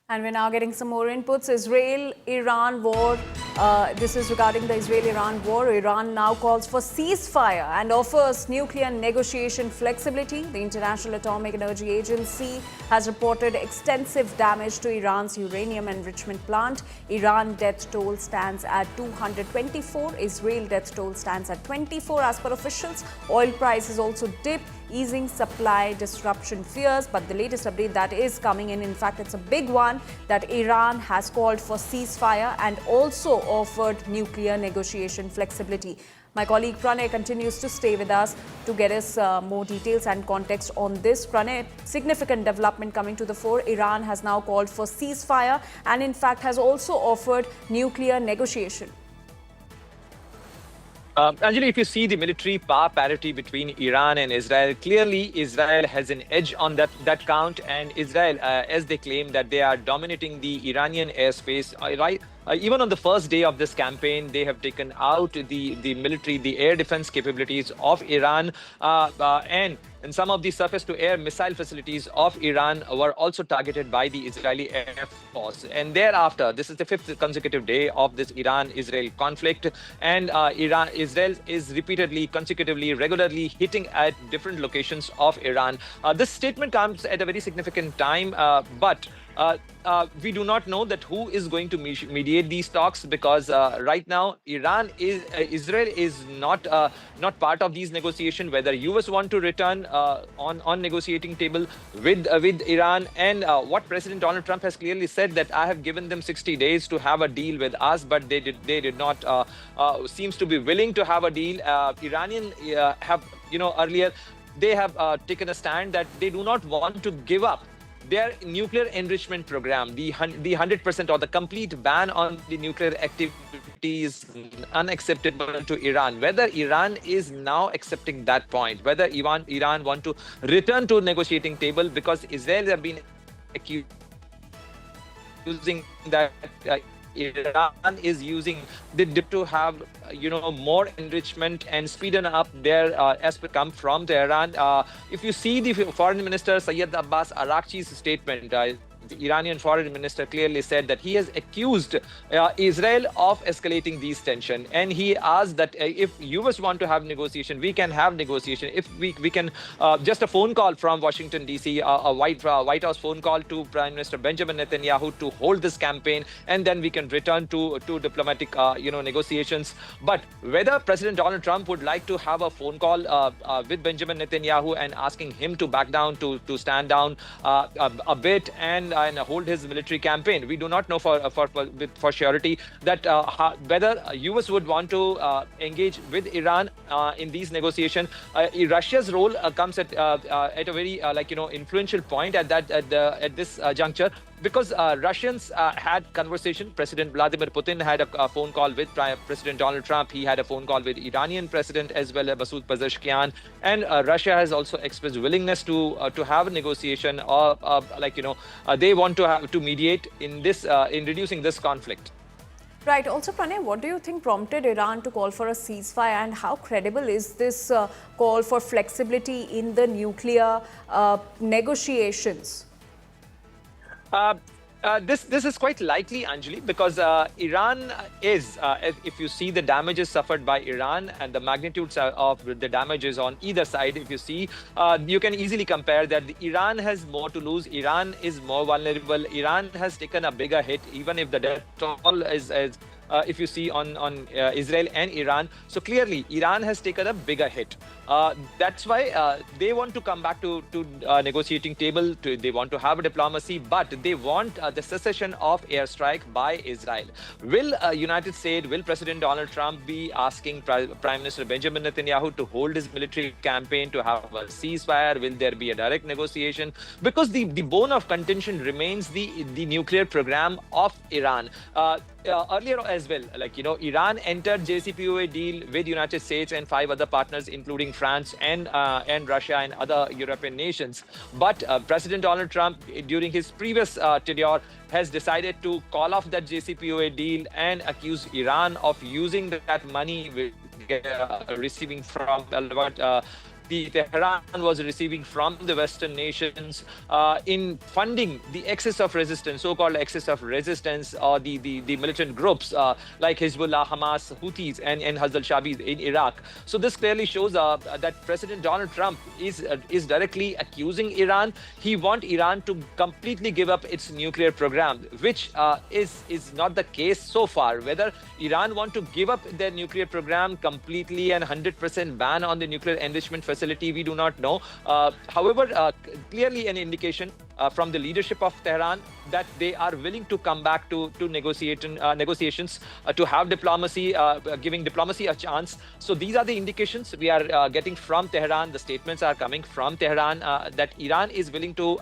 And we're now getting some more inputs. Israel-Iran war. This is regarding the Israel-Iran war. Iran now calls for ceasefire and offers nuclear negotiation flexibility. The International Atomic Energy Agency has reported extensive damage to Iran's uranium enrichment plant. Iran death toll stands at 224. Israel death toll stands at 24 as per officials. Oil prices also dipped, easing supply disruption fears. But the latest update that is coming in fact, it's a big one, that Iran has called for ceasefire and also offered nuclear negotiation flexibility. My colleague Pranay continues to stay with us to get us more details and context on this. Pranay, significant development coming to the fore. Iran has now called for ceasefire and in fact has also offered nuclear negotiation. Anjali, if you see the military power parity between Iran and Israel, clearly Israel has an edge on that count, and Israel, as they claim that they are dominating the Iranian airspace, right? Even on the first day of this campaign, they have taken out the military, the air defense capabilities of Iran, and some of the surface-to-air missile facilities of Iran were also targeted by the Israeli Air Force. And thereafter, this is the fifth consecutive day of this Iran-Israel conflict, and Israel is repeatedly, consecutively, regularly hitting at different locations of Iran. This statement comes at a very significant time, but we do not know that who is going to mediate these talks, because right now Israel is not part of these negotiations. Whether US want to return on negotiating table with Iran, and what President Donald Trump has clearly said, that I have given them 60 days to have a deal with us, but they did not seems to be willing to have a deal. Iranian have earlier they have taken a stand that they do not want to give up their nuclear enrichment program. The 100% or the complete ban on the nuclear activity is unacceptable to Iran. Whether Iran is now accepting that point, whether Iran want to return to negotiating table, because Israel have been accusing that Iran is using the dip to have more enrichment and speeden up their aspect come from Tehran. If you see the Foreign Minister Syed Abbas Araghchi's statement, the Iranian foreign minister clearly said that he has accused Israel of escalating these tensions, and he asked that if US want to have negotiation, we can have negotiation. If we can just a phone call from Washington DC, a White House phone call to Prime Minister Benjamin Netanyahu to hold this campaign, and then we can return to diplomatic negotiations. But whether President Donald Trump would like to have a phone call with Benjamin Netanyahu and asking him to back down, to stand down a bit and hold his military campaign, we do not know for surety that whether US would want to engage with Iran in these negotiations. Russia's role comes at a very influential point at this juncture, because Russians had conversation. President Vladimir Putin had a phone call with President Donald Trump. He had a phone call with Iranian president as well, Masoud Pezeshkian, and Russia has also expressed willingness to have a negotiation, or they want to mediate in this in reducing this conflict. Right. Also, Pranay, what do you think prompted Iran to call for a ceasefire, and how credible is this call for flexibility in the nuclear negotiations? This is quite likely, Anjali, because Iran is, if you see the damages suffered by Iran and the magnitudes of the damages on either side, if you see, you can easily compare that Iran has more to lose. Iran is more vulnerable. Iran has taken a bigger hit, even if the death toll is if you see on Israel and Iran. So clearly, Iran has taken a bigger hit. That's why they want to come back to negotiating table. They want to have a diplomacy, but they want the cessation of airstrike by Israel. Will United States, will President Donald Trump be asking Prime Minister Benjamin Netanyahu to hold his military campaign, to have a ceasefire? Will there be a direct negotiation? Because the bone of contention remains the nuclear program of Iran. Earlier as well, Iran entered JCPOA deal with United States and 5 other partners, including France and Russia and other European nations. But President Donald Trump, during his previous tenure, has decided to call off that JCPOA deal and accuse Iran of using that money receiving from the Tehran was receiving from the Western nations in funding the excess of resistance, so-called excess of resistance, or the militant groups like Hezbollah, Hamas, Houthis, and Hezbollah Shabis in Iraq. So this clearly shows that President Donald Trump is directly accusing Iran. He wants Iran to completely give up its nuclear program, which is not the case so far. Whether Iran want to give up their nuclear program completely and 100% ban on the nuclear enrichment facility, we do not know. However, clearly an indication from the leadership of Tehran that they are willing to come back to negotiations, to have diplomacy, giving diplomacy a chance. So these are the indications we are getting from Tehran. The statements are coming from Tehran that Iran is willing to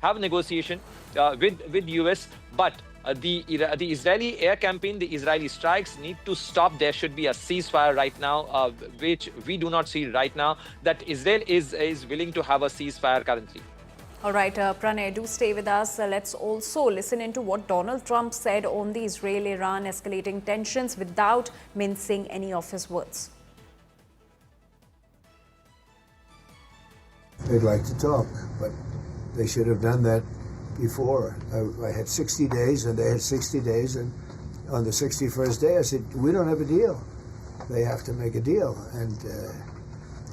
have negotiation with US, but the Israeli air campaign, the Israeli strikes need to stop. There should be a ceasefire right now, which we do not see right now, that Israel is willing to have a ceasefire currently. All right, Pranay, do stay with us. Let's also listen into what Donald Trump said on the Israel-Iran escalating tensions without mincing any of his words. They'd like to talk, but they should have done that before. I had 60 days, and they had 60 days, and on the 61st day, I said, we don't have a deal. They have to make a deal, and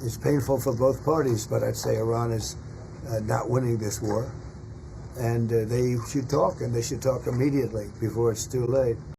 it's painful for both parties, but I'd say Iran is not winning this war, and they should talk, and they should talk immediately before it's too late.